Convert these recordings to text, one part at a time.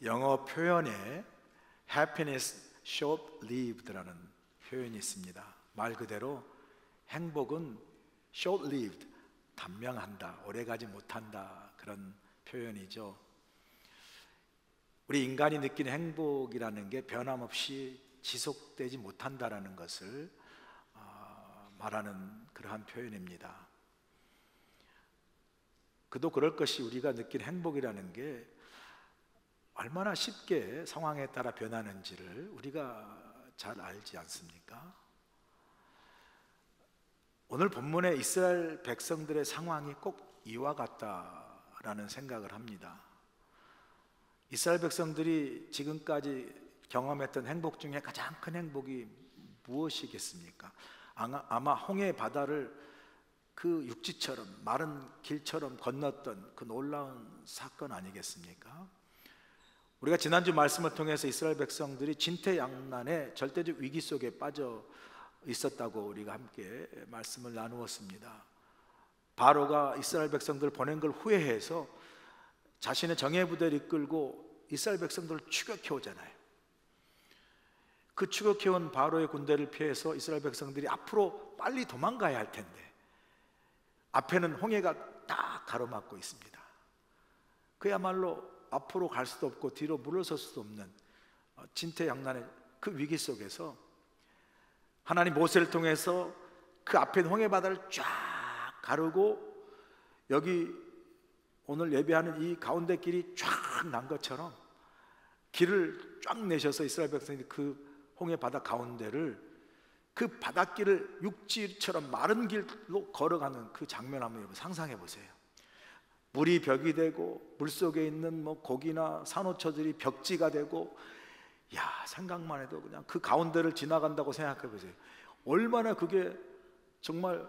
영어 표현에 happiness short-lived라는 표현이 있습니다. 말 그대로 행복은 short-lived, 단명한다, 오래가지 못한다, 그런 표현이죠. 우리 인간이 느끼는 행복이라는 게 변함없이 지속되지 못한다라는 것을 말하는 그러한 표현입니다. 그도 그럴 것이 우리가 느끼는 행복이라는 게 얼마나 쉽게 상황에 따라 변하는지를 우리가 잘 알지 않습니까? 오늘 본문의 이스라엘 백성들의 상황이 꼭 이와 같다라는 생각을 합니다. 이스라엘 백성들이 지금까지 경험했던 행복 중에 가장 큰 행복이 무엇이겠습니까? 아마 홍해 바다를 그 육지처럼, 마른 길처럼 건넜던 그 놀라운 사건 아니겠습니까? 우리가 지난주 말씀을 통해서 이스라엘 백성들이 진퇴양난의 절대적 위기 속에 빠져 있었다고 우리가 함께 말씀을 나누었습니다. 바로가 이스라엘 백성들을 보낸 걸 후회해서 자신의 정예 부대를 이끌고 이스라엘 백성들을 추격해 오잖아요. 그 추격해 온 바로의 군대를 피해서 이스라엘 백성들이 앞으로 빨리 도망가야 할 텐데 앞에는 홍해가 딱 가로막고 있습니다. 그야말로 앞으로 갈 수도 없고 뒤로 물러설 수도 없는 진퇴양난의 그 위기 속에서 하나님 모세를 통해서 그 앞에 홍해 바다를 쫙 가르고 여기 오늘 예배하는 이 가운데 길이 쫙 난 것처럼 길을 쫙 내셔서 이스라엘 백성들이 그 홍해 바다 가운데를 그 바닷길을 육지처럼 마른 길로 걸어가는 그 장면 한번 여러분 상상해 보세요. 물이 벽이 되고 물속에 있는 고기나 산호초들이 벽지가 되고, 야, 생각만 해도 그냥 그 가운데를 지나간다고 생각해 보세요. 얼마나 그게 정말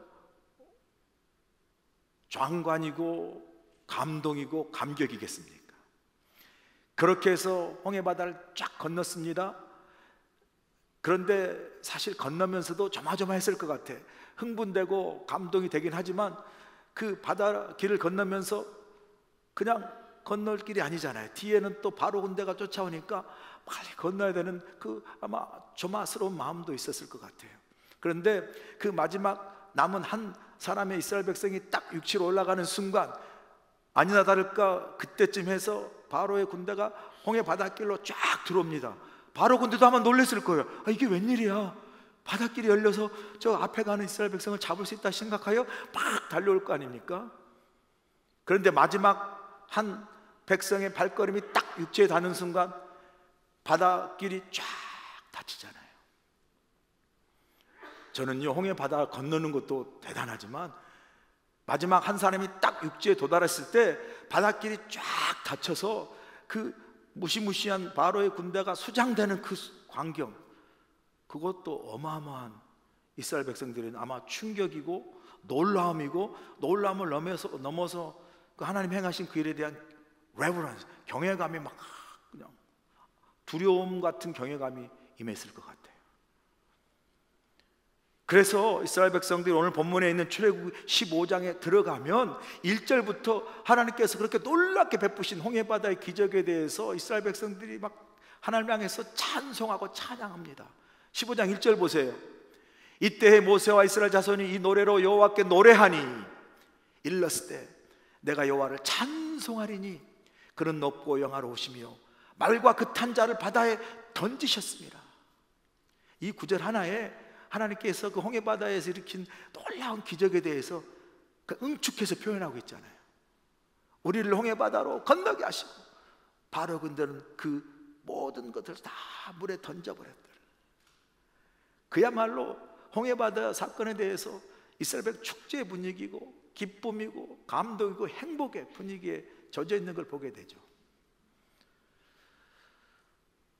장관이고 감동이고 감격이겠습니까? 그렇게 해서 홍해 바다를 쫙 건넜습니다. 그런데 사실 건너면서도 조마조마했을 것 같아. 흥분되고 감동이 되긴 하지만 그 바다 길을 건너면서 그냥 건널 길이 아니잖아요. 뒤에는 또 바로 군대가 쫓아오니까 빨리 건너야 되는 그 아마 조마스러운 마음도 있었을 것 같아요. 그런데 그 마지막 남은 한 사람의 이스라엘 백성이 딱 육지로 올라가는 순간 아니나 다를까 그때쯤 해서 바로의 군대가 홍해 바닷길로 쫙 들어옵니다. 바로 군대도 아마 놀랐을 거예요. 이게 웬일이야? 바닷길이 열려서 저 앞에 가는 이스라엘 백성을 잡을 수 있다 생각하여 막 달려올 거 아닙니까? 그런데 마지막 한 백성의 발걸음이 딱 육지에 닿는 순간 바닷길이 쫙 닫히잖아요. 저는요, 홍해 바다 건너는 것도 대단하지만 마지막 한 사람이 딱 육지에 도달했을 때 바닷길이 쫙 닫혀서 그 무시무시한 바로의 군대가 수장되는 그 광경, 그것도 어마어마한 이스라엘 백성들은 아마 충격이고 놀라움이고, 놀라움을 넘어서 그 하나님 행하신 그 일에 대한 레버런스, 경외감이 막 그냥 두려움 같은 경외감이 임했을 것 같아요. 그래서 이스라엘 백성들이 오늘 본문에 있는 출애굽 15장에 들어가면 1절부터 하나님께서 그렇게 놀랍게 베푸신 홍해바다의 기적에 대해서 이스라엘 백성들이 막 하나님 향해서 찬송하고 찬양합니다. 15장 1절 보세요. 이때에 모세와 이스라엘 자손이 이 노래로 여호와께 노래하니 일렀을 때 내가 여호와를 찬송하리니 그는 높고 영화로우시며 말과 그 탄 자를 바다에 던지셨습니다. 이 구절 하나에 하나님께서 그 홍해바다에서 일으킨 놀라운 기적에 대해서 응축해서 표현하고 있잖아요. 우리를 홍해바다로 건너게 하시고 바로 군대는 그 모든 것을 다 물에 던져버렸더라. 그야말로 홍해바다 사건에 대해서 이스라엘 백성 축제의 분위기고 기쁨이고 감동이고 행복의 분위기에 젖어 있는 걸 보게 되죠.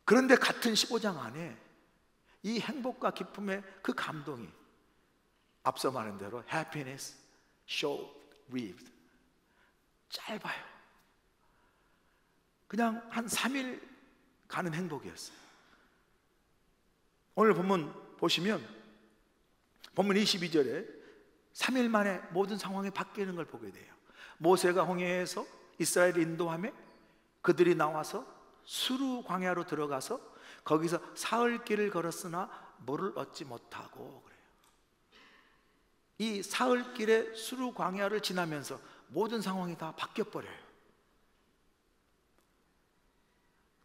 그런데 같은 15장 안에 이 행복과 기쁨의 그 감동이 앞서 말한 대로 happiness short-lived, 짧아요. 그냥 한 3일 가는 행복이었어요. 오늘 본문 보시면 본문 22절에 3일 만에 모든 상황이 바뀌는 걸 보게 돼요. 모세가 홍해에서 이스라엘을 인도하며 그들이 나와서 수루 광야로 들어가서 거기서 사흘 길을 걸었으나 물을 얻지 못하고 그래요. 이 사흘 길의 수루 광야를 지나면서 모든 상황이 다 바뀌어 버려요.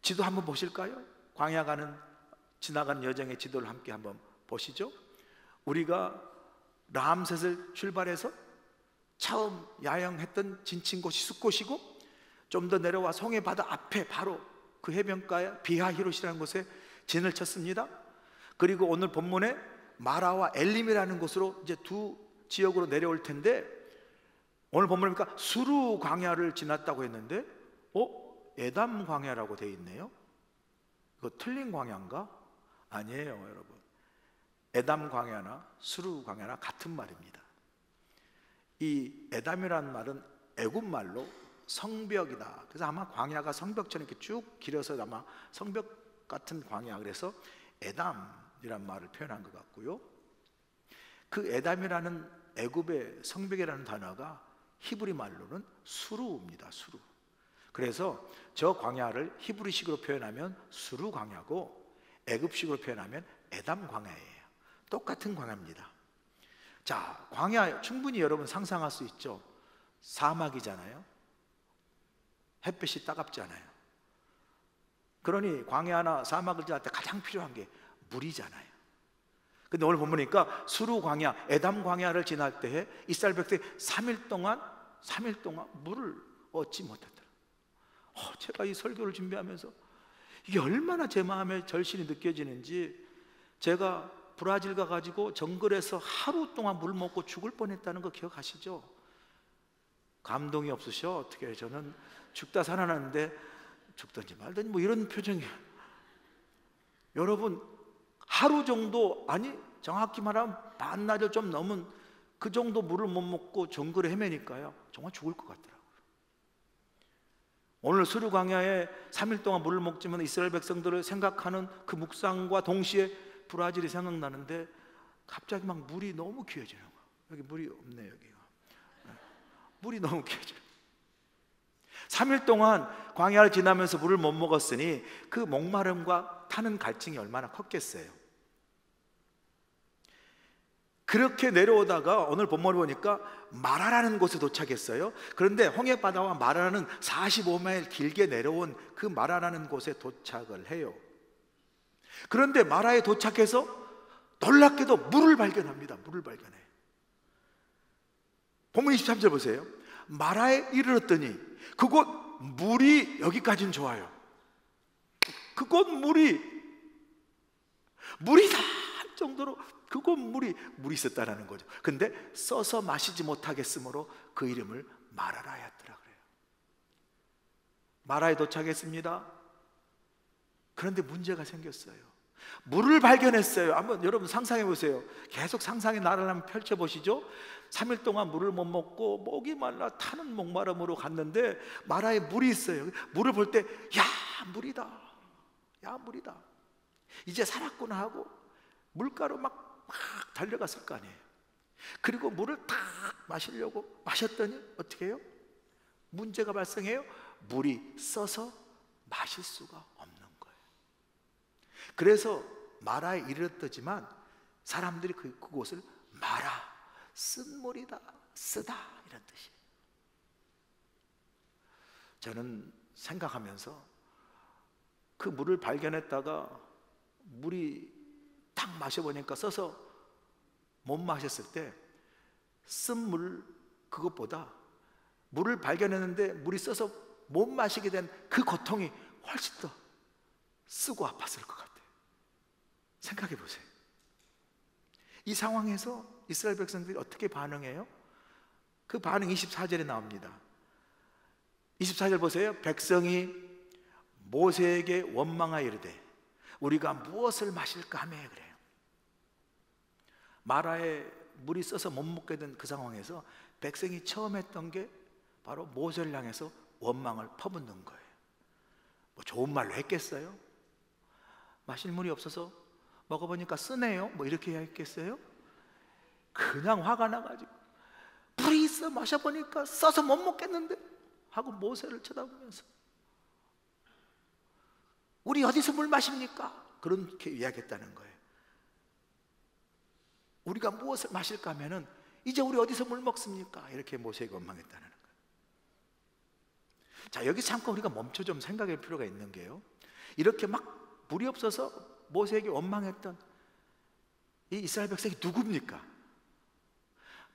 지도 한번 보실까요? 광야 지나가는 여정의 지도를 함께 한번 보시죠. 우리가 람셋을 출발해서 처음 야영했던 진친 곳이 숫곳이고, 좀 더 내려와 송해 바다 앞에 바로 그 해변가에 비하히롯이라는 곳에 진을 쳤습니다. 그리고 오늘 본문에 마라와 엘림이라는 곳으로 이제 두 지역으로 내려올 텐데, 오늘 본문에 보니까 수루 광야를 지났다고 했는데 에담 광야라고 되어 있네요. 이거 틀린 광야인가? 아니에요, 여러분. 에담 광야나 수루 광야나 같은 말입니다. 이 에담이라는 말은 애굽 말로 성벽이다. 그래서 아마 광야가 성벽처럼 이렇게 쭉 길어서 아마 성벽 같은 광야, 그래서 에담이라는 말을 표현한 것 같고요. 그 에담이라는 애굽의 성벽이라는 단어가 히브리 말로는 수루입니다. 수루. 그래서 저 광야를 히브리식으로 표현하면 수루 광야고, 애굽식으로 표현하면 에담 광야예요. 똑같은 광야입니다. 자, 광야 충분히 여러분 상상할 수 있죠. 사막이잖아요. 햇빛이 따갑잖아요. 그러니 광야나 사막을 지날 때 가장 필요한 게 물이잖아요. 근데 오늘 보니까 수루 광야, 에담 광야를 지날 때 이스라엘 백성이 3일 동안 물을 얻지 못했더라. 제가 이 설교를 준비하면서 이게 얼마나 제 마음에 절실히 느껴지는지, 제가 브라질 가가지고 정글에서 하루 동안 물 먹고 죽을 뻔했다는 거 기억하시죠? 감동이 없으셔? 어떻게, 저는 죽다 살아났는데 죽든지 말든지 뭐 이런 표정이에요. 여러분, 하루 정도, 아니 정확히 말하면 반나절 좀 넘은 그 정도 물을 못 먹고 정글에 헤매니까요, 정말 죽을 것 같더라고요. 오늘 수루 광야에 3일 동안 물을 먹지만 이스라엘 백성들을 생각하는 그 묵상과 동시에 브라질이 생각나는데, 갑자기 막 물이 너무 귀해지는 거예요. 여기 물이 없네, 여기가. 물이 너무 귀해져요. 3일 동안 광야를 지나면서 물을 못 먹었으니 그 목마름과 타는 갈증이 얼마나 컸겠어요. 그렇게 내려오다가 오늘 본문을 보니까 마라라는 곳에 도착했어요. 그런데 홍해바다와 마라는 45마일 길게 내려온 그 마라라는 곳에 도착을 해요. 그런데 마라에 도착해서 놀랍게도 물을 발견합니다. 물을 발견해요. 본문 23절 보세요. 마라에 이르렀더니 그곳 물이, 여기까지는 좋아요. 그곳 물이다 할 정도로 그곳 물이 있었다라는 거죠. 근데 써서 마시지 못하겠으므로 그 이름을 마라라 하였더라 그래요. 마라에 도착했습니다. 그런데 문제가 생겼어요. 물을 발견했어요. 한번 여러분 상상해 보세요. 계속 상상의 나라를 한번 펼쳐 보시죠. 3일 동안 물을 못 먹고 목이 말라 타는 목마름으로 갔는데 마라에 물이 있어요. 물을 볼 때 야, 물이다. 야, 물이다. 이제 살았구나 하고 물가로 막 달려갔을 거 아니에요. 그리고 물을 딱 마시려고 마셨더니 어떻게 해요? 문제가 발생해요. 물이 써서 마실 수가 없는 거예요. 그래서 마라에 이르렀더지만 사람들이 그곳을 마라, 쓴 물이다, 쓰다 이런 뜻이에요. 저는 생각하면서 그 물을 발견했다가 물이 딱 마셔보니까 써서 못 마셨을 때 쓴 물, 그것보다 물을 발견했는데 물이 써서 못 마시게 된 그 고통이 훨씬 더 쓰고 아팠을 것 같아요. 생각해 보세요. 이 상황에서 이스라엘 백성들이 어떻게 반응해요? 그 반응 24절에 나옵니다. 24절 보세요. 백성이 모세에게 원망하여 이르되 우리가 무엇을 마실까 하며 그래요. 마라에 물이 써서 못 먹게 된 그 상황에서 백성이 처음 했던 게 바로 모세를 향해서 원망을 퍼붓는 거예요. 뭐 좋은 말로 했겠어요? 마실 물이 없어서 먹어보니까 쓰네요? 뭐 이렇게 했겠어요? 그냥 화가 나가지고 물이 있어 마셔보니까 써서 못 먹겠는데 하고 모세를 쳐다보면서 우리 어디서 물 마십니까? 그렇게 이야기했다는 거예요. 우리가 무엇을 마실까 하면은 이제 우리 어디서 물 먹습니까? 이렇게 모세에게 원망했다는 거예요. 자, 여기 잠깐 우리가 멈춰 좀 생각할 필요가 있는 게요, 이렇게 막 물이 없어서 모세에게 원망했던 이 이스라엘 백성이 누굽니까?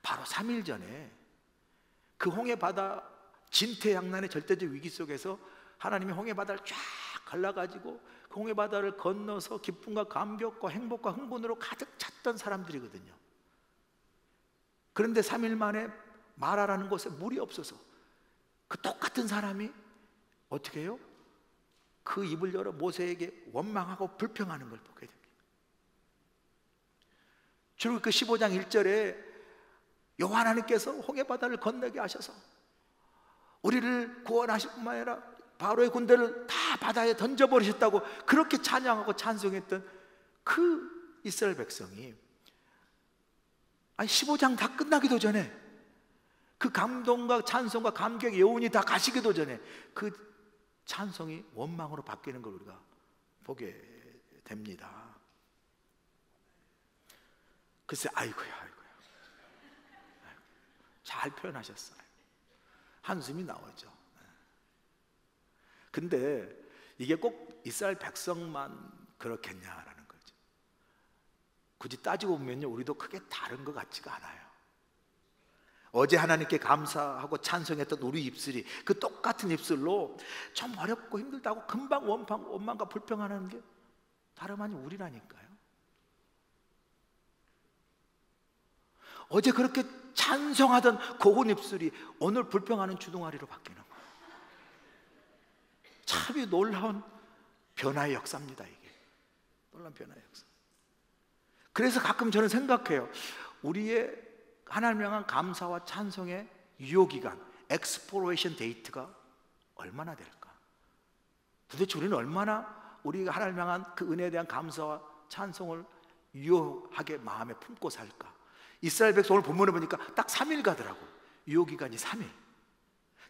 바로 3일 전에 그 홍해바다 진퇴양난의 절대적 위기 속에서 하나님이 홍해바다를 쫙 갈라가지고 그 홍해바다를 건너서 기쁨과 감격과 행복과 흥분으로 가득 찼던 사람들이거든요. 그런데 3일 만에 마라라는 곳에 물이 없어서 그 똑같은 사람이 어떻게 해요? 그 입을 열어 모세에게 원망하고 불평하는 걸 보게 됩니다. 주로 그 15장 1절에 여호와 하나님께서 홍해바다를 건너게 하셔서 우리를 구원하실 뿐만 아니라 바로의 군대를 다 바다에 던져버리셨다고 그렇게 찬양하고 찬송했던 그 이스라엘 백성이, 아니 15장 다 끝나기도 전에, 그 감동과 찬송과 감격의 여운이 다 가시기도 전에 그 찬송이 원망으로 바뀌는 걸 우리가 보게 됩니다. 글쎄, 아이고야. 잘 표현하셨어요. 한숨이 나오죠. 근데 이게 꼭 이스라엘 백성만 그렇겠냐라는 거죠. 굳이 따지고 보면요, 우리도 크게 다른 것 같지가 않아요. 어제 하나님께 감사하고 찬송했던 우리 입술이 그 똑같은 입술로 좀 어렵고 힘들다고 금방 원망과 불평하는 게 다름 아닌 우리라니까요. 어제 그렇게 찬송하던 고운 입술이 오늘 불평하는 주둥아리로 바뀌는 거예요. 참 놀라운 변화의 역사입니다. 이게 놀라운 변화의 역사. 그래서 가끔 저는 생각해요. 우리의 하나님을 향한 감사와 찬송의 유효기간, 엑스플로레이션 데이트가 얼마나 될까? 도대체 우리는 얼마나 우리가 하나님을 향한 그 은혜에 대한 감사와 찬송을 유효하게 마음에 품고 살까? 이스라엘 백성 오늘 본문을 보니까 딱 3일 가더라고. 유효기간이 3일.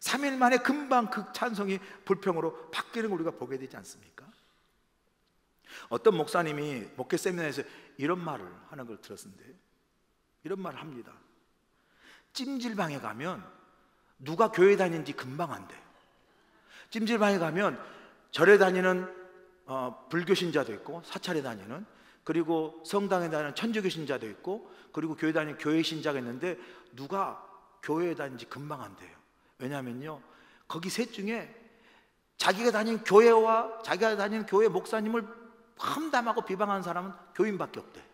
3일 만에 금방 그 찬송이 불평으로 바뀌는 걸 우리가 보게 되지 않습니까? 어떤 목사님이 목회 세미나에서 이런 말을 하는 걸 들었는데, 이런 말을 합니다. 찜질방에 가면 누가 교회 다니는지 금방 안 돼요. 찜질방에 가면 절에 다니는 불교 신자도 있고, 사찰에 다니는, 그리고 성당에 다니는 천주교 신자도 있고, 그리고 교회 다니는 교회 신자가 있는데 누가 교회에 다니는지 금방 안 돼요. 왜냐하면요, 거기 셋 중에 자기가 다니는 교회와 자기가 다니는 교회 목사님을 험담하고 비방하는 사람은 교인밖에 없대.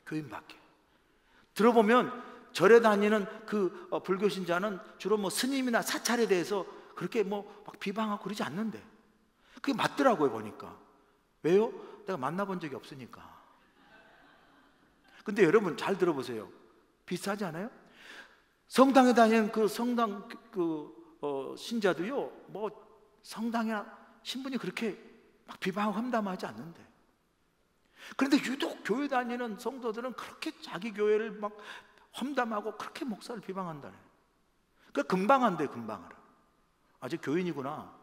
교인밖에. 들어보면 절에 다니는 그 불교 신자는 주로 뭐 스님이나 사찰에 대해서 그렇게 뭐 막 비방하고 그러지 않는데, 그게 맞더라고요 보니까. 왜요? 내가 만나본 적이 없으니까. 근데 여러분 잘 들어보세요. 비슷하지 않아요? 성당에 다니는 그 성당 신자도요, 뭐 성당이나 신분이 그렇게 막 비방하고 험담하지 않는데, 그런데 유독 교회 다니는 성도들은 그렇게 자기 교회를 막 험담하고 그렇게 목사를 비방한다네. 그러니까 금방 안 돼, 금방 알아. 아직 교인이구나.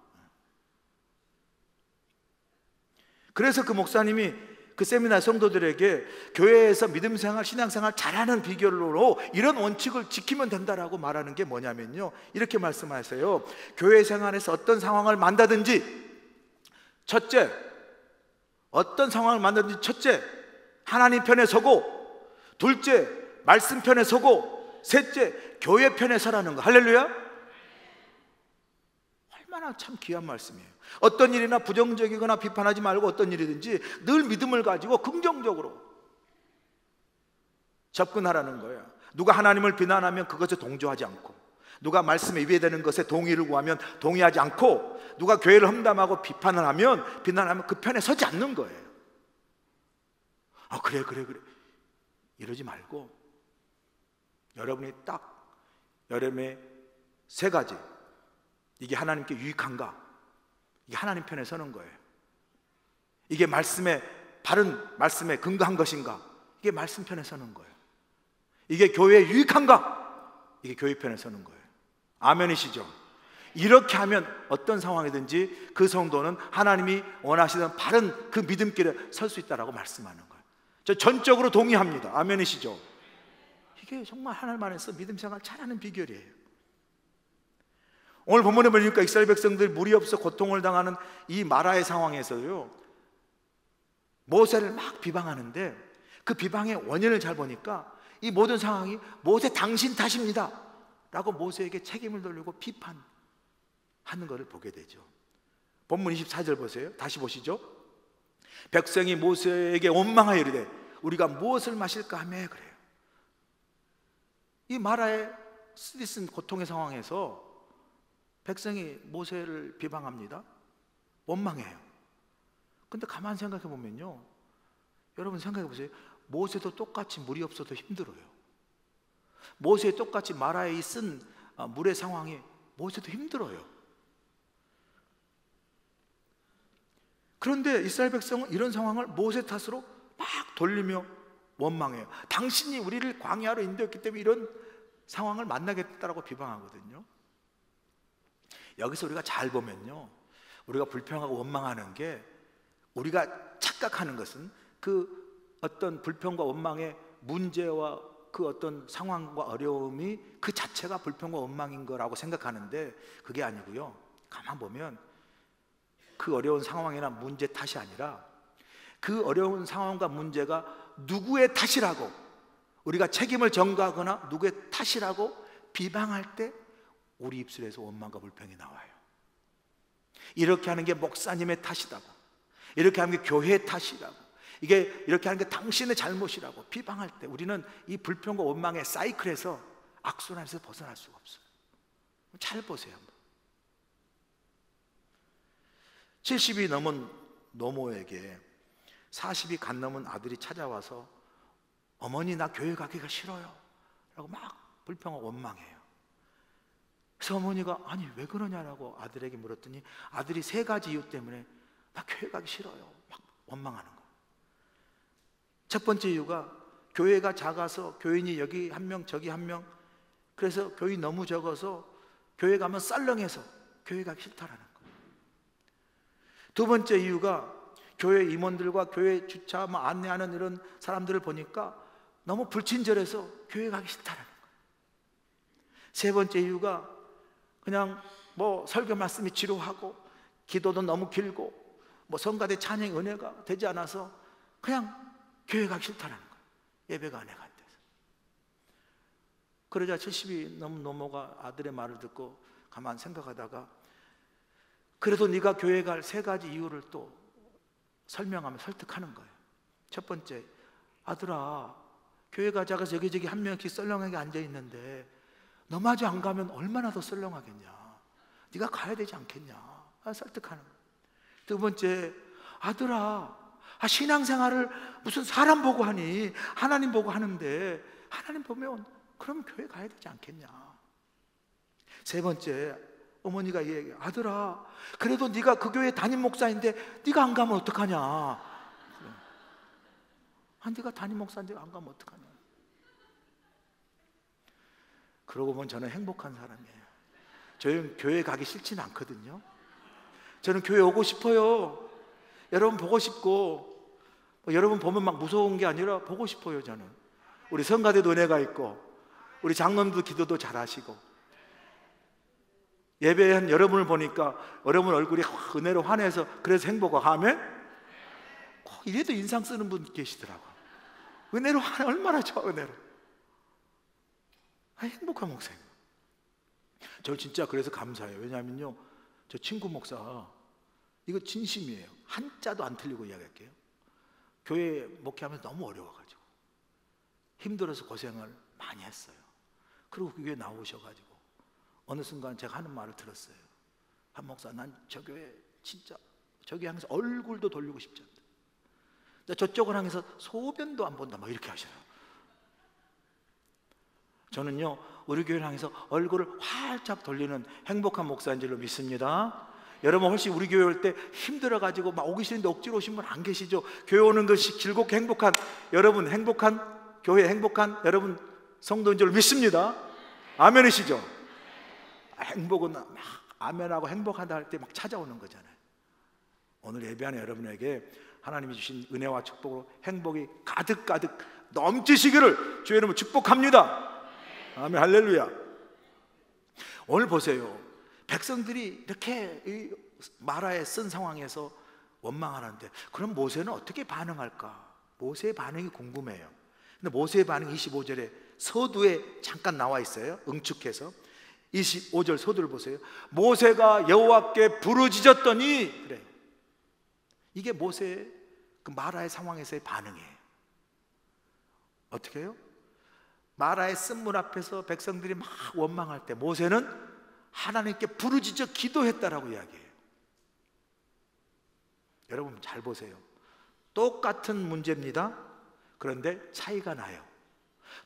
그래서 그 목사님이 그 세미나 성도들에게 교회에서 믿음생활, 신앙생활 잘하는 비결로 이런 원칙을 지키면 된다라고 말하는 게 뭐냐면요, 이렇게 말씀하세요. 교회 생활에서 어떤 상황을 만나든지, 첫째, 어떤 상황을 만나든지 첫째, 하나님 편에 서고, 둘째, 말씀 편에 서고, 셋째, 교회 편에 서라는 거. 할렐루야. 얼마나 참 귀한 말씀이에요. 어떤 일이나 부정적이거나 비판하지 말고 어떤 일이든지 늘 믿음을 가지고 긍정적으로 접근하라는 거예요. 누가 하나님을 비난하면 그것에 동조하지 않고, 누가 말씀에 위배되는 것에 동의를 구하면 동의하지 않고, 누가 교회를 험담하고 비난하면 그 편에 서지 않는 거예요. 그래 이러지 말고, 여러분이 딱 여름에 세 가지, 이게 하나님께 유익한가? 이게 하나님 편에 서는 거예요. 이게 바른 말씀에 근거한 것인가? 이게 말씀 편에 서는 거예요. 이게 교회에 유익한가? 이게 교회 편에 서는 거예요. 아멘이시죠? 이렇게 하면 어떤 상황이든지 그 성도는 하나님이 원하시는 바른 그 믿음길에 설 수 있다라고 말씀하는 거예요. 저 전적으로 동의합니다. 아멘이시죠? 이게 정말 하나님 안에서 믿음 생활 잘하는 비결이에요. 오늘 본문에 보니까 이스라엘 백성들 물이 없어 고통을 당하는 이 마라의 상황에서요, 모세를 막 비방하는데 그 비방의 원인을 잘 보니까 이 모든 상황이 모세 당신 탓입니다 라고 모세에게 책임을 돌리고 비판하는 것을 보게 되죠. 본문 24절 보세요. 다시 보시죠. 백성이 모세에게 원망하여 이르되 우리가 무엇을 마실까 하며 그래요. 이 마라의 쓰디쓴 고통의 상황에서 백성이 모세를 비방합니다. 원망해요. 근데 가만 생각해 보면요, 여러분 생각해 보세요. 모세도 똑같이 물이 없어도 힘들어요. 모세 똑같이 마라에 쓴 물의 상황이 모세도 힘들어요. 그런데 이스라엘 백성은 이런 상황을 모세 탓으로 막 돌리며 원망해요. 당신이 우리를 광야로 인도했기 때문에 이런 상황을 만나게 됐다고 비방하거든요. 여기서 우리가 잘 보면요, 우리가 불평하고 원망하는 게, 우리가 착각하는 것은 그 어떤 불평과 원망의 문제와 그 어떤 상황과 어려움이 그 자체가 불평과 원망인 거라고 생각하는데 그게 아니고요, 가만 보면 그 어려운 상황이나 문제 탓이 아니라 그 어려운 상황과 문제가 누구의 탓이라고 우리가 책임을 전가하거나 누구의 탓이라고 비방할 때 우리 입술에서 원망과 불평이 나와요. 이렇게 하는 게 목사님의 탓이라고, 이렇게 하는 게 교회의 탓이라고, 이게 이렇게 하는 게 당신의 잘못이라고 비방할 때 우리는 이 불평과 원망의 사이클에서, 악순환에서 벗어날 수가 없어요. 잘 보세요. 70이 넘은 노모에게 40이 갓 넘은 아들이 찾아와서 어머니 나 교회 가기가 싫어요 라고 막 불평하고 원망해요. 그래서 어머니가 아니 왜 그러냐라고 아들에게 물었더니 아들이 3가지 이유 때문에 나 교회 가기 싫어요 막 원망하는 거예요. 첫 번째 이유가 교회가 작아서 교인이 여기 한 명 저기 한 명, 그래서 교인이 너무 적어서 교회 가면 썰렁해서 교회 가기 싫다라는 거예요. 두 번째 이유가 교회 임원들과 교회 주차 안내하는 이런 사람들을 보니까 너무 불친절해서 교회 가기 싫다라는 거예요. 세 번째 이유가 그냥 뭐 설교 말씀이 지루하고 기도도 너무 길고 뭐 성가대 찬양 은혜가 되지 않아서 그냥 교회 가기 싫다는 거예요. 예배가 은혜가 안 돼서. 그러자 70이 넘은 노모가 아들의 말을 듣고 가만 생각하다가 그래도 네가 교회 갈 3가지 이유를 또 설명하며 설득하는 거예요. 첫 번째, 아들아 교회 가자가 여기저기 한 명씩 썰렁하게 앉아있는데 너마저 안 가면 얼마나 더 썰렁하겠냐, 네가 가야 되지 않겠냐, 설득하는 거예요. 두 번째, 아들아 신앙생활을 무슨 사람 보고 하니 하나님 보고 하는데 하나님 보면 그럼 교회 가야 되지 않겠냐. 세 번째, 어머니가 얘기해, 아들아 그래도 네가 그 교회 담임 목사인데 네가 안 가면 어떡하냐. 네가 담임 목사인데 안 가면 어떡하냐. 그러고 보면 저는 행복한 사람이에요. 저는 교회 가기 싫지는 않거든요. 저는 교회 오고 싶어요. 여러분 보고 싶고, 여러분 보면 막 무서운 게 아니라 보고 싶어요. 저는 우리 성가대도 은혜가 있고 우리 장로님도 기도도 잘하시고 예배한 여러분을 보니까 여러분 얼굴이 은혜로 환해서 그래서 행복하고 하면 이래도 인상 쓰는 분 계시더라고요. 은혜로 환해, 얼마나 좋아. 은혜로 행복한 목사님. 저 진짜 그래서 감사해요. 왜냐하면요, 저 친구 목사 이거 진심이에요. 한자도 안 틀리고 이야기할게요. 교회 목회하면서 너무 어려워가지고 힘들어서 고생을 많이 했어요. 그리고 그 교회 나오셔가지고 어느 순간 제가 하는 말을 들었어요. 한 목사, 난 저 교회 진짜 저기 향해서 얼굴도 돌리고 싶지 않다. 저쪽을 향해서 소변도 안 본다 막 이렇게 하셔요. 저는요 우리 교회를 향해서 얼굴을 활짝 돌리는 행복한 목사인 줄로 믿습니다. 여러분 혹시 우리 교회 올 때 힘들어가지고 막 오기 싫은데 억지로 오신 분 안 계시죠? 교회 오는 것이 즐겁게 행복한 여러분, 행복한 교회, 행복한 여러분 성도인 줄 믿습니다. 아멘이시죠? 행복은 막 아멘하고 행복하다 할 때 막 찾아오는 거잖아요. 오늘 예배하는 여러분에게 하나님이 주신 은혜와 축복으로 행복이 가득가득 넘치시기를 주의 이름으로 축복합니다. 아멘, 할렐루야. 오늘 보세요. 백성들이 이렇게 이 마라에 쓴 상황에서 원망하는데, 그럼 모세는 어떻게 반응할까? 모세의 반응이 궁금해요. 근데 모세의 반응이 25절에 서두에 잠깐 나와 있어요. 응축해서 25절 서두를 보세요. 모세가 여호와께 부르짖었더니, 그래, 이게 모세의 그 마라의 상황에서의 반응이에요. 어떻게 해요? 마라의 쓴물 앞에서 백성들이 막 원망할 때 모세는 하나님께 부르짖어 기도했다라고 이야기해요. 여러분 잘 보세요. 똑같은 문제입니다. 그런데 차이가 나요.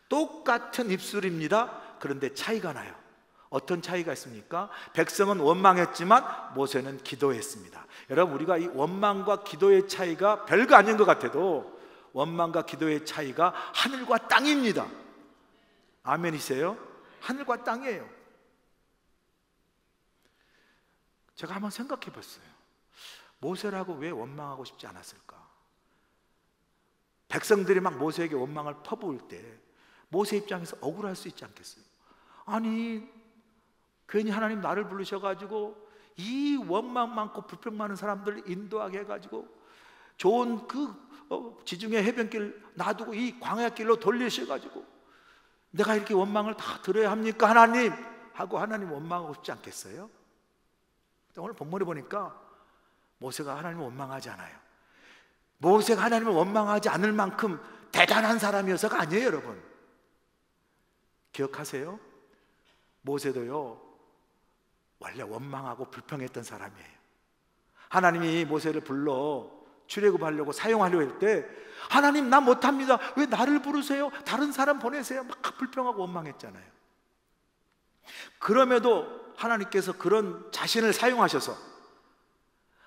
똑같은 입술입니다. 그런데 차이가 나요. 어떤 차이가 있습니까? 백성은 원망했지만 모세는 기도했습니다. 여러분, 우리가 이 원망과 기도의 차이가 별거 아닌 것 같아도 원망과 기도의 차이가 하늘과 땅입니다. 아멘이세요? 하늘과 땅이에요. 제가 한번 생각해 봤어요. 모세라고 왜 원망하고 싶지 않았을까? 백성들이 막 모세에게 원망을 퍼부을 때 모세 입장에서 억울할 수 있지 않겠어요? 아니, 괜히 하나님 나를 부르셔가지고 이 원망 많고 불평 많은 사람들을 인도하게 해가지고 좋은 그 지중해 해변길 놔두고 이 광야길로 돌리셔가지고 내가 이렇게 원망을 다 들어야 합니까 하나님? 하고 하나님 원망하고 싶지 않겠어요? 오늘 본문에 보니까 모세가 하나님을 원망하지 않아요. 모세가 하나님을 원망하지 않을 만큼 대단한 사람이어서가 아니에요. 여러분 기억하세요? 모세도요 원래 원망하고 불평했던 사람이에요. 하나님이 모세를 불러 출애굽하려고 사용하려고 할 때 하나님 나 못합니다. 왜 나를 부르세요? 다른 사람 보내세요. 막 불평하고 원망했잖아요. 그럼에도 하나님께서 그런 자신을 사용하셔서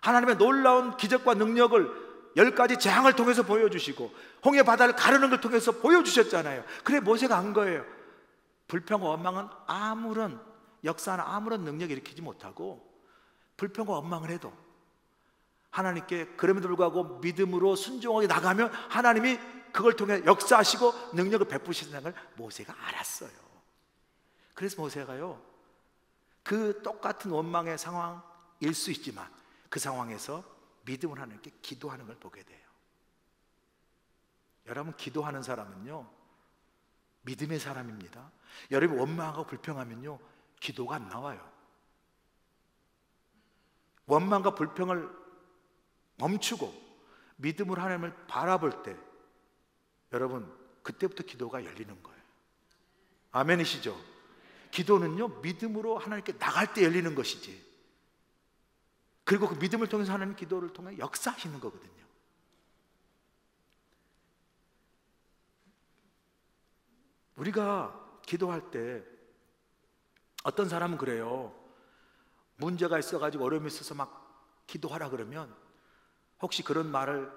하나님의 놀라운 기적과 능력을 10가지 재앙을 통해서 보여주시고 홍해 바다를 가르는 걸 통해서 보여주셨잖아요. 그래 모세가 한 거예요. 불평과 원망은 아무런 역사나 아무런 능력을 일으키지 못하고 불평과 원망을 해도 하나님께 그럼에도 불구하고 믿음으로 순종하게 나가면 하나님이 그걸 통해 역사하시고 능력을 베푸시는 걸 모세가 알았어요. 그래서 모세가요 그 똑같은 원망의 상황일 수 있지만 그 상황에서 믿음을 하나님께 기도하는 걸 보게 돼요. 여러분 기도하는 사람은요 믿음의 사람입니다. 여러분 원망하고 불평하면요 기도가 안 나와요. 원망과 불평을 멈추고 믿음으로 하나님을 바라볼 때 여러분 그때부터 기도가 열리는 거예요. 아멘이시죠? 기도는요 믿음으로 하나님께 나갈 때 열리는 것이지, 그리고 그 믿음을 통해서 하나님 기도를 통해 역사하시는 거거든요. 우리가 기도할 때 어떤 사람은 그래요. 문제가 있어가지고 어려움이 있어서 막 기도하라 그러면 혹시 그런 말을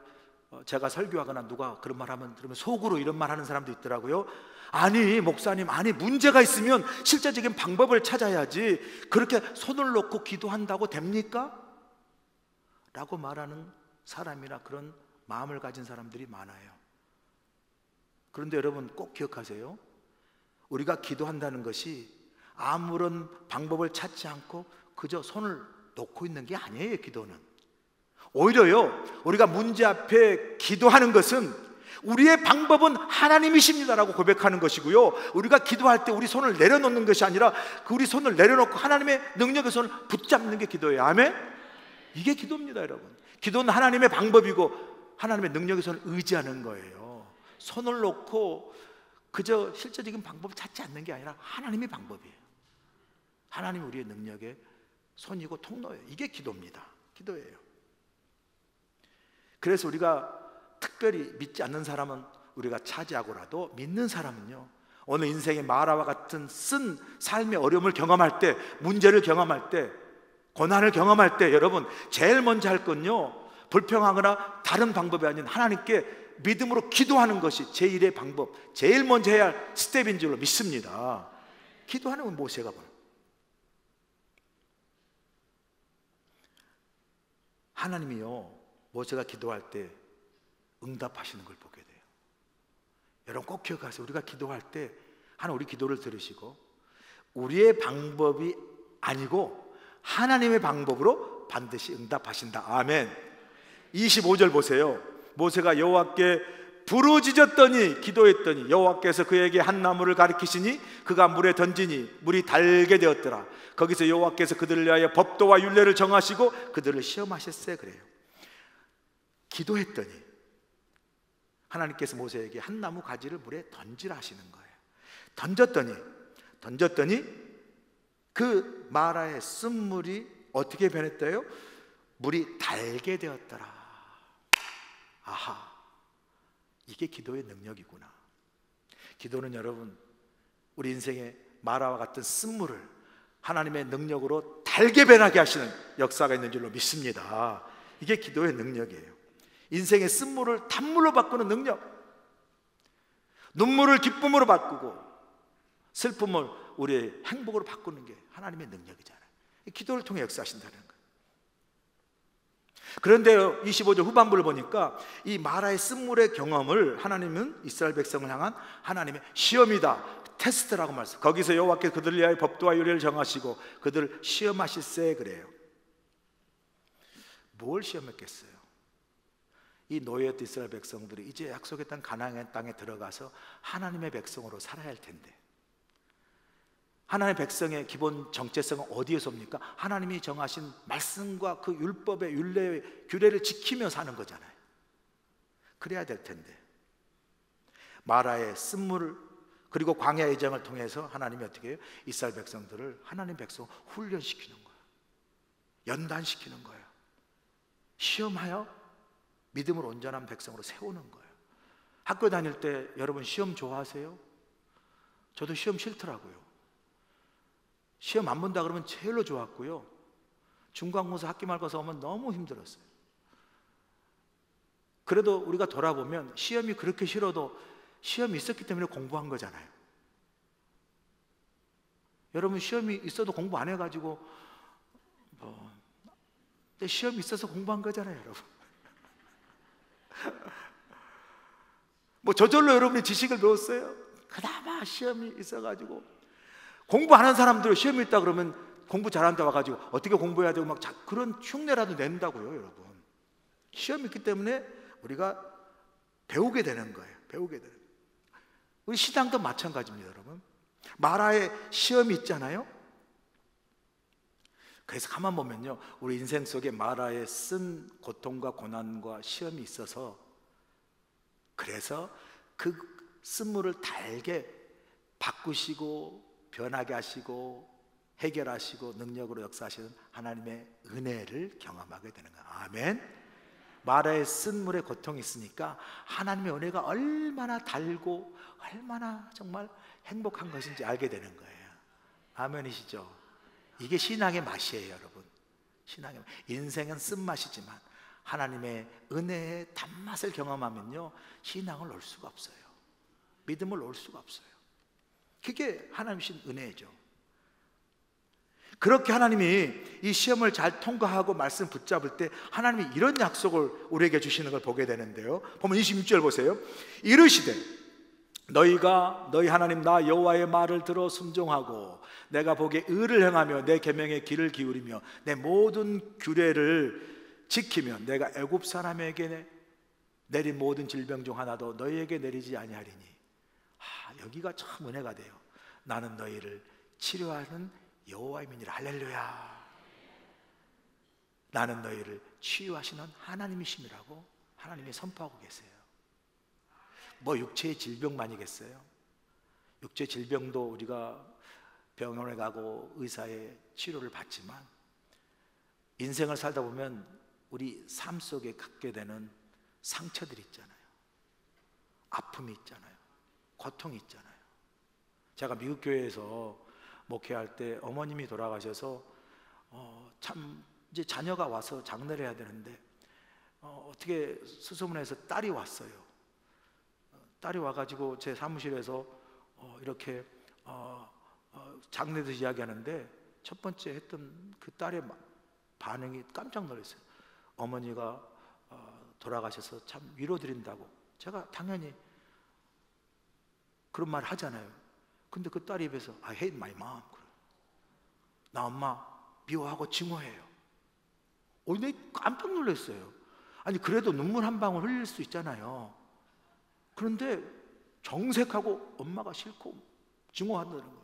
제가 설교하거나 누가 그런 말 하면 들으면 속으로 이런 말 하는 사람도 있더라고요. 아니 목사님, 아니 문제가 있으면 실제적인 방법을 찾아야지 그렇게 손을 놓고 기도한다고 됩니까? 라고 말하는 사람이나 그런 마음을 가진 사람들이 많아요. 그런데 여러분 꼭 기억하세요. 우리가 기도한다는 것이 아무런 방법을 찾지 않고 그저 손을 놓고 있는 게 아니에요. 기도는 오히려요 우리가 문제 앞에 기도하는 것은 우리의 방법은 하나님이십니다라고 고백하는 것이고요, 우리가 기도할 때 우리 손을 내려놓는 것이 아니라 그 우리 손을 내려놓고 하나님의 능력의 손을 붙잡는 게 기도예요. 아멘? 이게 기도입니다. 여러분 기도는 하나님의 방법이고 하나님의 능력의 손을 의지하는 거예요. 손을 놓고 그저 실제적인 방법을 찾지 않는 게 아니라 하나님의 방법이에요. 하나님이 우리의 능력의 손이고 통로예요. 이게 기도입니다. 기도예요. 그래서 우리가 특별히 믿지 않는 사람은 우리가 차지하고라도 믿는 사람은요 오늘 인생의 마라와 같은 쓴 삶의 어려움을 경험할 때, 문제를 경험할 때, 고난을 경험할 때 여러분 제일 먼저 할 건요 불평하거나 다른 방법이 아닌 하나님께 믿음으로 기도하는 것이 제1의 방법, 제일 먼저 해야 할 스텝인 줄로 믿습니다. 기도하는 건 모세가 봐요. 하나님이요, 모세가 기도할 때 응답하시는 걸 보게 돼요. 여러분 꼭 기억하세요. 우리가 기도할 때 하나님 우리 기도를 들으시고 우리의 방법이 아니고 하나님의 방법으로 반드시 응답하신다. 아멘. 25절 보세요. 모세가 여호와께 부르짖었더니, 기도했더니 여호와께서 그에게 한 나무를 가리키시니 그가 물에 던지니 물이 달게 되었더라. 거기서 여호와께서 그들을 위하여 법도와 율례를 정하시고 그들을 시험하셨어요. 그래요. 기도했더니 하나님께서 모세에게 한 나무 가지를 물에 던지라 하시는 거예요. 던졌더니 그 마라의 쓴물이 어떻게 변했대요? 물이 달게 되었더라. 아하, 이게 기도의 능력이구나. 기도는 여러분, 우리 인생의 마라와 같은 쓴물을 하나님의 능력으로 달게 변하게 하시는 역사가 있는 줄로 믿습니다. 이게 기도의 능력이에요. 인생의 쓴물을 단물로 바꾸는 능력, 눈물을 기쁨으로 바꾸고 슬픔을 우리의 행복으로 바꾸는 게 하나님의 능력이잖아요. 기도를 통해 역사하신다는 거예요. 그런데 25절 후반부를 보니까 이 마라의 쓴물의 경험을 하나님은 이스라엘 백성을 향한 하나님의 시험이다, 테스트라고 말씀. 거기서 여호와께서 그들을 위하여 법도와 율례를 정하시고 그들을 시험하실세. 그래요. 뭘 시험했겠어요? 이 노예였던 이스라엘 백성들이 이제 약속의 땅 가나안의 땅에 들어가서 하나님의 백성으로 살아야 할 텐데, 하나님의 백성의 기본 정체성은 어디에서 옵니까? 하나님이 정하신 말씀과 그 율법의 율례의 규례를 지키며 사는 거잖아요. 그래야 될 텐데 마라의 쓴물을 그리고 광야의 예정을 통해서 하나님이 어떻게 해요? 이스라엘 백성들을 하나님 백성 훈련시키는 거예요. 연단시키는 거예요. 시험하여 믿음으로 온전한 백성으로 세우는 거예요. 학교 다닐 때 여러분 시험 좋아하세요? 저도 시험 싫더라고요. 시험 안 본다 그러면 제일로 좋았고요. 중간고사 학기 말고사 오면 너무 힘들었어요. 그래도 우리가 돌아보면 시험이 그렇게 싫어도 시험이 있었기 때문에 공부한 거잖아요. 여러분 시험이 있어도 공부 안 해가지고 시험이 있어서 공부한 거잖아요, 여러분. 저절로 여러분이 지식을 배웠어요? 그나마 시험이 있어가지고. 공부하는 사람들 시험이 있다 그러면 공부 잘하는 데 와가지고 어떻게 공부해야 되고 막 그런 흉내라도 낸다고요, 여러분. 시험이 있기 때문에 우리가 배우게 되는 거예요. 배우게 되는 거예요. 우리 신앙도 마찬가지입니다, 여러분. 마라의 시험이 있잖아요. 그래서 가만 보면요, 우리 인생 속에 마라의 쓴 고통과 고난과 시험이 있어서, 그래서 그 쓴물을 달게 바꾸시고 변하게 하시고 해결하시고 능력으로 역사하시는 하나님의 은혜를 경험하게 되는 거예요. 아멘. 마라의 쓴물에 고통이 있으니까 하나님의 은혜가 얼마나 달고 얼마나 정말 행복한 것인지 알게 되는 거예요. 아멘이시죠? 이게 신앙의 맛이에요, 여러분. 신앙의 맛. 인생은 쓴맛이지만 하나님의 은혜의 단맛을 경험하면요, 신앙을 놓을 수가 없어요. 믿음을 놓을 수가 없어요. 그게 하나님 신 은혜죠. 그렇게 하나님이 이 시험을 잘 통과하고 말씀 붙잡을 때 하나님이 이런 약속을 우리에게 주시는 걸 보게 되는데요. 보면 26절 보세요. 이르시되 너희가 너희 하나님 나 여호와의 말을 들어 순종하고 내가 보기에 의를 행하며 내 계명에 귀를 기울이며 내 모든 규례를 지키며 내가 애굽 사람에게 내린 모든 질병 중 하나도 너희에게 내리지 아니하리니. 여기가 참 은혜가 돼요. 나는 너희를 치료하는 여호와의 민이라. 할렐루야. 나는 너희를 치유하시는 하나님이심이라고 하나님이 선포하고 계세요. 육체의 질병만이겠어요? 육체의 질병도 우리가 병원에 가고 의사의 치료를 받지만 인생을 살다 보면 우리 삶 속에 갖게 되는 상처들이 있잖아요. 아픔이 있잖아요. 고통이 있잖아요. 제가 미국 교회에서 목회할 때 어머님이 돌아가셔서 참 이제 자녀가 와서 장례를 해야 되는데 어떻게 수소문해서 딸이 왔어요. 딸이 와가지고 제 사무실에서 이렇게 장례에 대해서 이야기하는데 첫 번째 했던 그 딸의 반응이 깜짝 놀랐어요. 어머니가 돌아가셔서 참 위로드린다고 제가 당연히 그런 말 하잖아요. 근데 그 딸 입에서 I hate my mom. 나 엄마 미워하고 증오해요. 내 깜짝 놀랐어요. 아니 그래도 눈물 한 방울 흘릴 수 있잖아요. 그런데 정색하고 엄마가 싫고 증오한다는 거예요.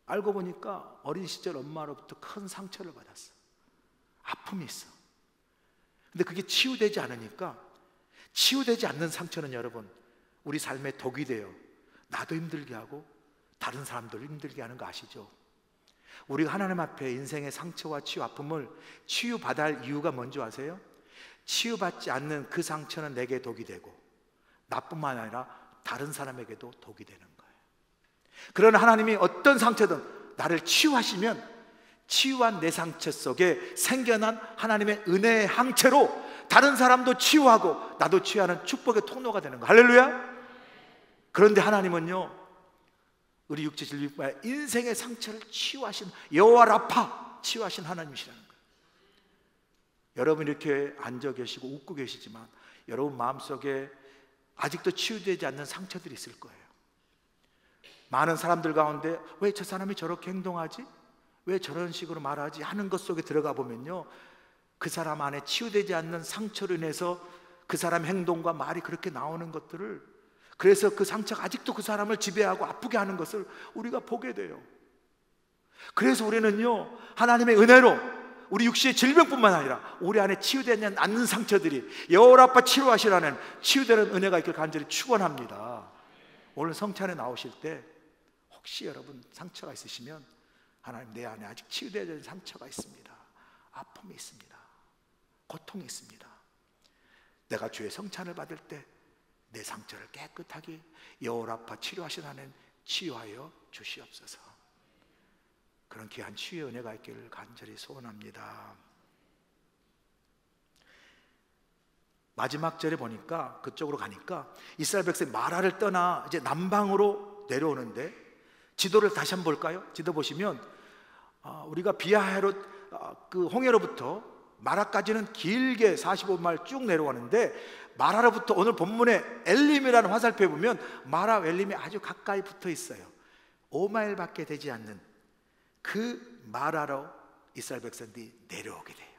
알고 보니까 어린 시절 엄마로부터 큰 상처를 받았어. 아픔이 있어. 근데 그게 치유되지 않으니까, 치유되지 않는 상처는 여러분 우리 삶의 독이 돼요. 나도 힘들게 하고 다른 사람들을 힘들게 하는 거 아시죠? 우리가 하나님 앞에 인생의 상처와 치유, 아픔을 치유받아야 할 이유가 뭔지 아세요? 치유받지 않는 그 상처는 내게 독이 되고 나뿐만 아니라 다른 사람에게도 독이 되는 거예요. 그러나 하나님이 어떤 상처든 나를 치유하시면 치유한 내 상처 속에 생겨난 하나님의 은혜의 항체로 다른 사람도 치유하고 나도 치유하는 축복의 통로가 되는 거예요. 할렐루야. 그런데 하나님은요, 우리 육체 질병의 인생의 상처를 치유하신 여호와 라파, 치유하신 하나님이시라는 거예요. 여러분 이렇게 앉아 계시고 웃고 계시지만 여러분 마음속에 아직도 치유되지 않는 상처들이 있을 거예요. 많은 사람들 가운데 왜 저 사람이 저렇게 행동하지? 왜 저런 식으로 말하지? 하는 것 속에 들어가 보면요, 그 사람 안에 치유되지 않는 상처로 인해서 그 사람 행동과 말이 그렇게 나오는 것들을, 그래서 그 상처가 아직도 그 사람을 지배하고 아프게 하는 것을 우리가 보게 돼요. 그래서 우리는요, 하나님의 은혜로 우리 육신의 질병뿐만 아니라 우리 안에 치유되지 않는 상처들이 여호와 라파 치료하시라는 치유되는 은혜가 있길 간절히 축원합니다. 오늘 성찬에 나오실 때 혹시 여러분 상처가 있으시면, 하나님 내 안에 아직 치유되지 않은 상처가 있습니다. 아픔이 있습니다. 고통이 있습니다. 내가 주의 성찬을 받을 때 내 상처를 깨끗하게 여호와 라파 치료하시라는 치유하여 주시옵소서. 그런 귀한 치유의 은혜가 있기를 간절히 소원합니다. 마지막 절에 보니까, 그쪽으로 가니까 이스라엘 백성이 마라를 떠나 이제 남방으로 내려오는데, 지도를 다시 한번 볼까요? 지도 보시면 우리가 비하헤롯 그 홍해로부터 마라까지는 길게 45마일 쭉 내려가는데, 마라로부터 오늘 본문에 엘림이라는 화살표에 보면 마라 엘림이 아주 가까이 붙어 있어요. 5마일밖에 되지 않는 그 마라로 이스라엘 백성들이 내려오게 돼요.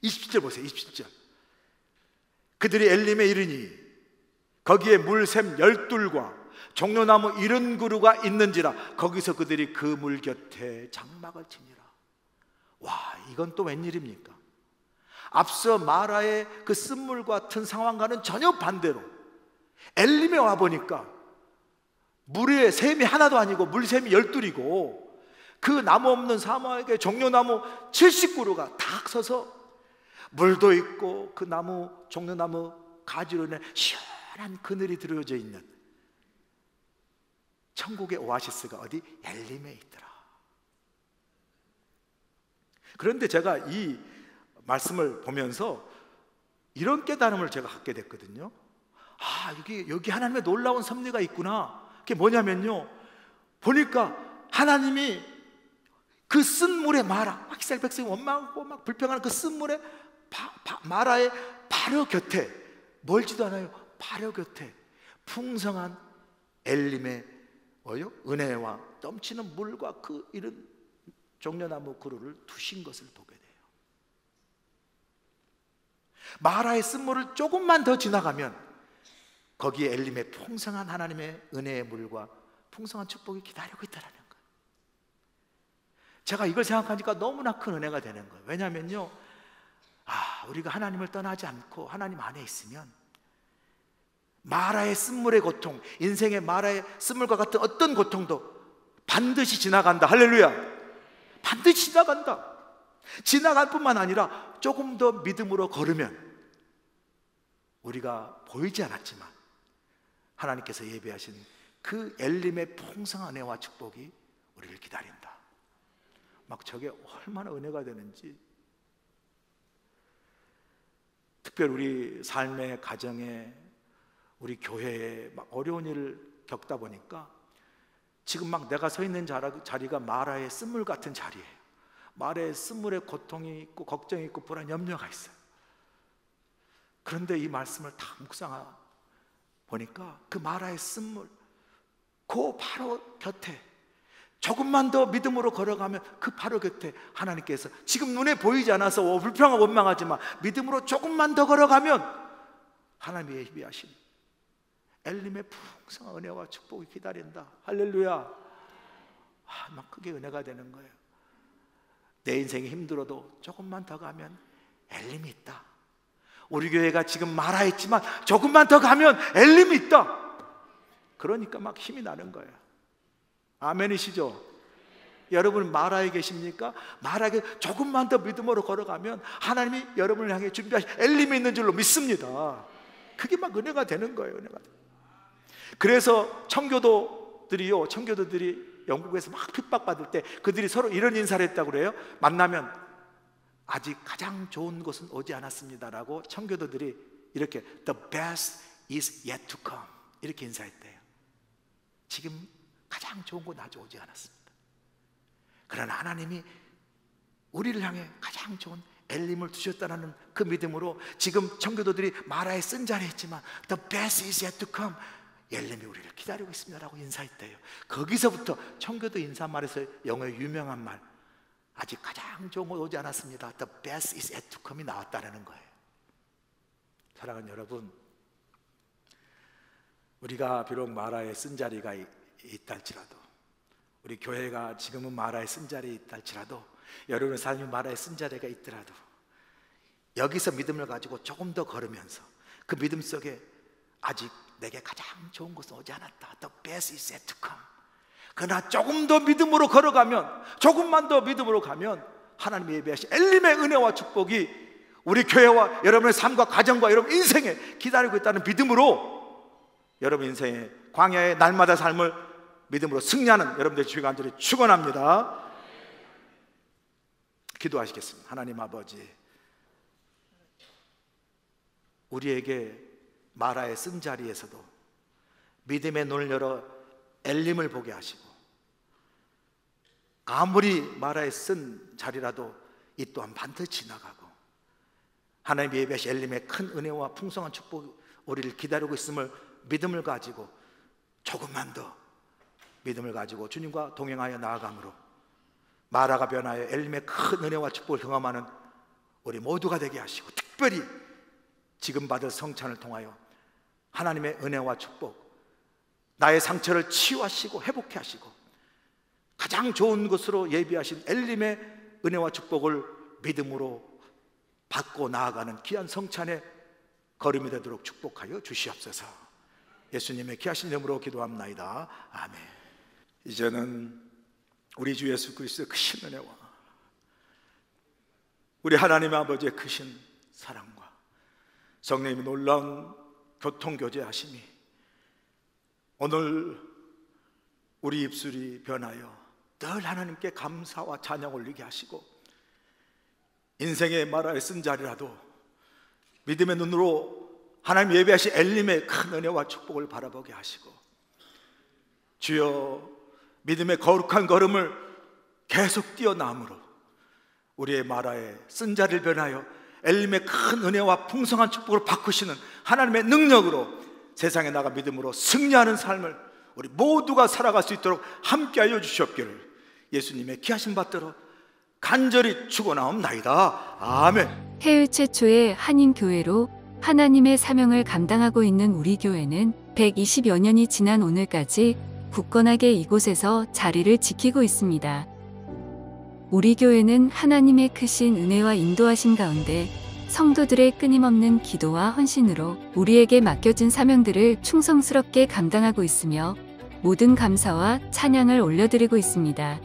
27절 보세요. 27절. 그들이 엘림에 이르니 거기에 물샘 12과 종려나무 70그루가 있는지라 거기서 그들이 그 물 곁에 장막을 치니라. 와, 이건 또 웬일입니까? 앞서 마라의 그 쓴물 같은 상황과는 전혀 반대로 엘림에 와보니까 물의 샘이 하나도 아니고 물샘이 12이고 그 나무 없는 사막에 종려나무 70그루가 딱 서서 물도 있고 그 나무, 종려나무 가지로 인해 시원한 그늘이 들어져 있는 천국의 오아시스가 어디? 엘림에 있더라. 그런데 제가 이 말씀을 보면서 이런 깨달음을 제가 갖게 됐거든요. 여기 하나님의 놀라운 섭리가 있구나. 그게 뭐냐면요, 보니까 하나님이 그 쓴물에 마라, 이스라엘 백성이 원망하고 막 불평하는 그 쓴물에 마라의 바로 곁에, 멀지도 않아요, 바로 곁에 풍성한 엘림의 은혜와 넘치는 물과 그 이런 종려나무 그루를 두신 것을 보게 돼요. 마라의 쓴물을 조금만 더 지나가면 거기에 엘림의 풍성한 하나님의 은혜의 물과 풍성한 축복이 기다리고 있다는 거예요. 제가 이걸 생각하니까 너무나 큰 은혜가 되는 거예요. 왜냐하면요, 우리가 하나님을 떠나지 않고 하나님 안에 있으면 마라의 쓴물의 고통, 인생의 마라의 쓴물과 같은 어떤 고통도 반드시 지나간다. 할렐루야. 반드시 지나간다. 지나갈 뿐만 아니라 조금 더 믿음으로 걸으면 우리가 보이지 않았지만 하나님께서 예비하신 그 엘림의 풍성한 은혜와 축복이 우리를 기다린다. 막 저게 얼마나 은혜가 되는지. 특별히 우리 삶의 가정에, 우리 교회에 막 어려운 일을 겪다 보니까 지금 막 내가 서 있는 자리가 마라의 쓴물 같은 자리예요. 마라의 쓴물에 고통이 있고 걱정이 있고 불안, 염려가 있어요. 그런데 이 말씀을 다 묵상하 보니까 그 마라의 쓴물, 그 바로 곁에 조금만 더 믿음으로 걸어가면 그 바로 곁에 하나님께서 지금 눈에 보이지 않아서 불평하고 원망하지만 믿음으로 조금만 더 걸어가면 하나님이 예비하신 엘림의 풍성한 은혜와 축복이 기다린다. 할렐루야. 막 그게 은혜가 되는 거예요. 내 인생이 힘들어도 조금만 더 가면 엘림이 있다. 우리 교회가 지금 마라했지만 조금만 더 가면 엘림이 있다. 그러니까 막 힘이 나는 거예요. 아멘이시죠? 여러분 마라에 계십니까? 마라에 조금만 더 믿음으로 걸어가면 하나님이 여러분을 향해 준비하신 엘림이 있는 줄로 믿습니다. 그게 막 은혜가 되는 거예요. 은혜가. 그래서 청교도들이 영국에서 막 핍박받을 때 그들이 서로 이런 인사를 했다고 그래요. 만나면 아직 가장 좋은 것은 오지 않았습니다라고 청교도들이 이렇게 The best is yet to come 이렇게 인사했대요. 지금 가장 좋은 건 아직 오지 않았습니다. 그러나 하나님이 우리를 향해 가장 좋은 엘림을 두셨다는 그 믿음으로 지금 청교도들이 마라에 쓴 자리에 있지만 The best is yet to come, 엘림이 우리를 기다리고 있습니다라고 인사했대요. 거기서부터 청교도 인사말에서 영어의 유명한 말, 아직 가장 좋은 건 오지 않았습니다, The best is yet to come이 나왔다는 거예요. 사랑하는 여러분, 우리가 비록 마라에 쓴 자리가 있다 할지라도, 우리 교회가 지금은 마라에 쓴 자리에 있다 할지라도, 여러분의 삶이 마라에 쓴 자리가 있더라도 여기서 믿음을 가지고 조금 더 걸으면서 그 믿음 속에 아직 내게 가장 좋은 것은 오지 않았다, The best is yet to come. 그러나 조금 더 믿음으로 걸어가면, 조금만 더 믿음으로 가면 하나님이 예비하신 엘림의 은혜와 축복이 우리 교회와 여러분의 삶과 가정과 여러분 인생에 기다리고 있다는 믿음으로 여러분 인생의 광야의 날마다 삶을 믿음으로 승리하는 여러분들 주의 간절히 축원합니다. 기도하시겠습니다. 하나님 아버지, 우리에게 마라의 쓴 자리에서도 믿음의 눈을 열어 엘림을 보게 하시고, 아무리 마라에 쓴 자리라도 이 또한 반드시 지나가고 하나님 예배하신 엘림의 큰 은혜와 풍성한 축복이 우리를 기다리고 있음을 믿음을 가지고 조금만 더 믿음을 가지고 주님과 동행하여 나아감으로 마라가 변하여 엘림의 큰 은혜와 축복을 경험하는 우리 모두가 되게 하시고, 특별히 지금 받을 성찬을 통하여 하나님의 은혜와 축복, 나의 상처를 치유하시고 회복해 하시고 가장 좋은 것으로 예비하신 엘림의 은혜와 축복을 믿음으로 받고 나아가는 귀한 성찬의 걸음이 되도록 축복하여 주시옵소서. 예수님의 귀하신 이름으로 기도합나이다. 아멘. 이제는 우리 주 예수 그리스도의 크신 은혜와 우리 하나님 아버지의 크신 사랑과 성령님의 놀라운 교통교제하심이 오늘 우리 입술이 변하여 늘 하나님께 감사와 찬양 올리게 하시고, 인생의 마라에 쓴 자리라도 믿음의 눈으로 하나님 예배하신 엘림의 큰 은혜와 축복을 바라보게 하시고, 주여 믿음의 거룩한 걸음을 계속 뛰어남으로 우리의 마라에 쓴 자리를 변하여 엘림의 큰 은혜와 풍성한 축복을 바꾸시는 하나님의 능력으로 세상에 나가 믿음으로 승리하는 삶을 우리 모두가 살아갈 수 있도록 함께하여 주시옵기를 예수님의 귀하신 받들어 간절히 축원하옵나이다. 아멘. 해외 최초의 한인교회로 하나님의 사명을 감당하고 있는 우리 교회는 120여 년이 지난 오늘까지 굳건하게 이곳에서 자리를 지키고 있습니다. 우리 교회는 하나님의 크신 은혜와 인도하심 가운데 성도들의 끊임없는 기도와 헌신으로 우리에게 맡겨진 사명들을 충성스럽게 감당하고 있으며 모든 감사와 찬양을 올려드리고 있습니다.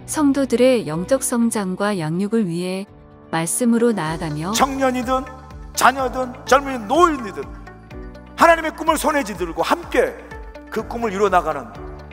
성도들의 영적 성장과 양육을 위해 말씀으로 나아가며 청년이든 자녀든 젊은 노인이든 하나님의 꿈을 손에 쥐들고 함께 그 꿈을 이루어나가는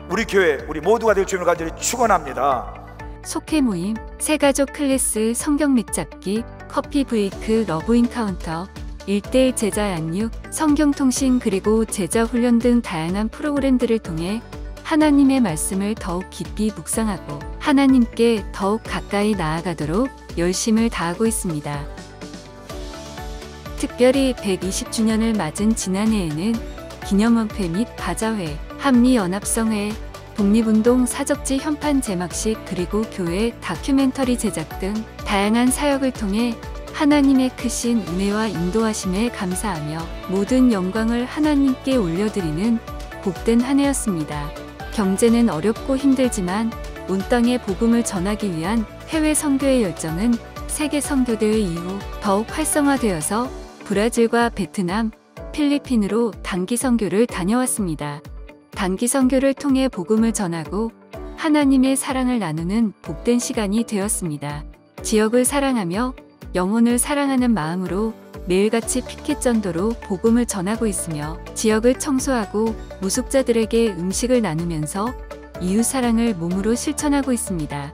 우리 교회, 우리 모두가 될 주님을 간절히 축원합니다. 속회 모임, 새가족 클래스, 성경 믹잡기, 커피 브레이크, 러브 인카운터, 1:1 제자 양육, 성경통신 그리고 제자 훈련 등 다양한 프로그램들을 통해 하나님의 말씀을 더욱 깊이 묵상하고 하나님께 더욱 가까이 나아가도록 열심을 다하고 있습니다. 특별히 120주년을 맞은 지난해에는 기념원회 및 바자회, 한미연합성회, 독립운동 사적지 현판 제막식 그리고 교회 다큐멘터리 제작 등 다양한 사역을 통해 하나님의 크신 은혜와 인도하심에 감사하며 모든 영광을 하나님께 올려드리는 복된 한 해였습니다. 경제는 어렵고 힘들지만 온 땅에 복음을 전하기 위한 해외 선교의 열정은 세계 선교대회 이후 더욱 활성화되어서 브라질과 베트남, 필리핀으로 단기 선교를 다녀왔습니다. 단기 선교를 통해 복음을 전하고 하나님의 사랑을 나누는 복된 시간이 되었습니다. 지역을 사랑하며 영혼을 사랑하는 마음으로 매일같이 피켓 전도로 복음을 전하고 있으며 지역을 청소하고 무숙자들에게 음식을 나누면서 이웃 사랑을 몸으로 실천하고 있습니다.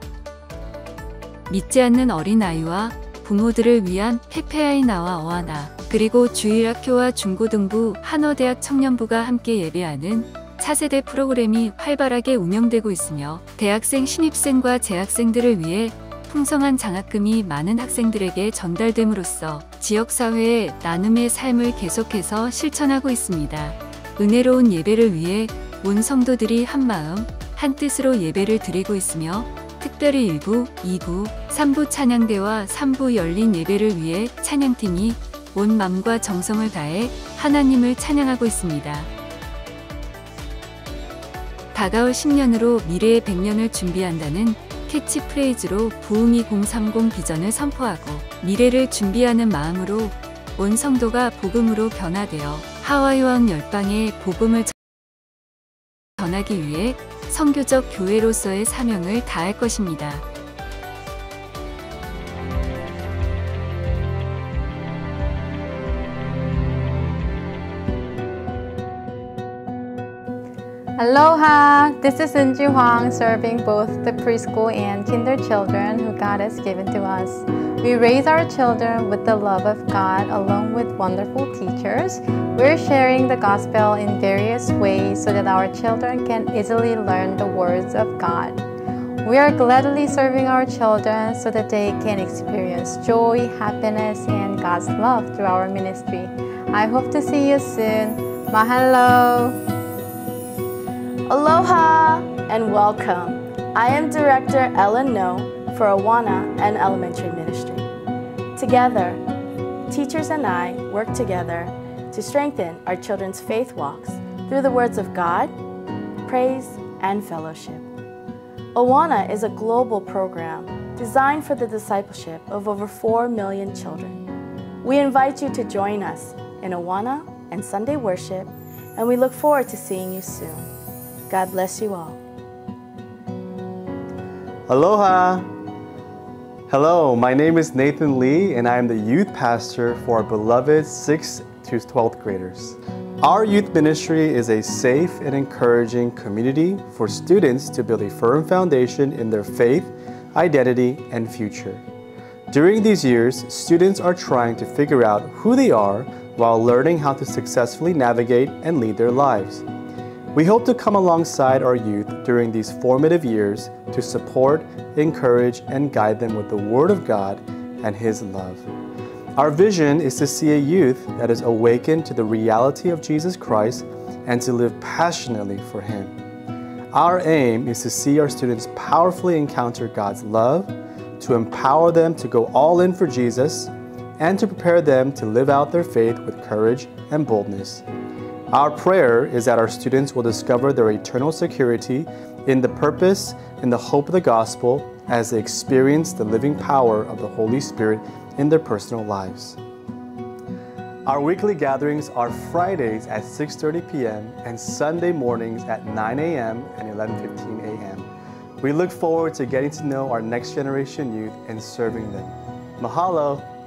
믿지 않는 어린아이와 부모들을 위한 페페아이나와 어하나 그리고 주일학교와 중고등부 한어대학 청년부가 함께 예배하는 차세대 프로그램이 활발하게 운영되고 있으며 대학생 신입생과 재학생들을 위해 풍성한 장학금이 많은 학생들에게 전달됨으로써 지역사회의 나눔의 삶을 계속해서 실천하고 있습니다. 은혜로운 예배를 위해 온 성도들이 한마음 한뜻으로 예배를 드리고 있으며 특별히 1부, 2부, 3부 찬양대와 3부 열린 예배를 위해 찬양팀이 온 마음과 정성을 다해 하나님을 찬양하고 있습니다. 다가올 10년으로 미래의 100년을 준비한다는 캐치프레이즈로 부흥 2030 비전을 선포하고 미래를 준비하는 마음으로 온 성도가 복음으로 변화되어 하와이 왕 열방에 복음을 전하기 위해 선교적 교회로서의 사명을 다할 것입니다. Aloha! This is Eunji Hwang serving both the preschool and kinder children who God has given to us. We raise our children with the love of God along with wonderful teachers. We're sharing the gospel in various ways so that our children can easily learn the words of God. We are gladly serving our children so that they can experience joy, happiness, and God's love through our ministry. I hope to see you soon. Mahalo! Aloha and welcome. I am Director Ellen No for Awana and Elementary Ministry. Together, teachers and I work together to strengthen our children's faith walks through the words of God, praise, and fellowship. Awana is a global program designed for the discipleship of over 4 million children. We invite you to join us in Awana and Sunday worship, and we look forward to seeing you soon. God bless you all. Aloha! Hello, my name is Nathan Lee and I am the youth pastor for our beloved 6th to 12th graders. Our youth ministry is a safe and encouraging community for students to build a firm foundation in their faith, identity, and future. During these years, students are trying to figure out who they are while learning how to successfully navigate and lead their lives. We hope to come alongside our youth during these formative years to support, encourage, and guide them with the Word of God and His love. Our vision is to see a youth that is awakened to the reality of Jesus Christ and to live passionately for Him. Our aim is to see our students powerfully encounter God's love, to empower them to go all in for Jesus, and to prepare them to live out their faith with courage and boldness. Our prayer is that our students will discover their eternal security in the purpose and the hope of the gospel as they experience the living power of the Holy Spirit in their personal lives. Our weekly gatherings are Fridays at 6:30 p.m. and Sunday mornings at 9 a.m. and 11:15 a.m. We look forward to getting to know our next generation youth and serving them. Mahalo!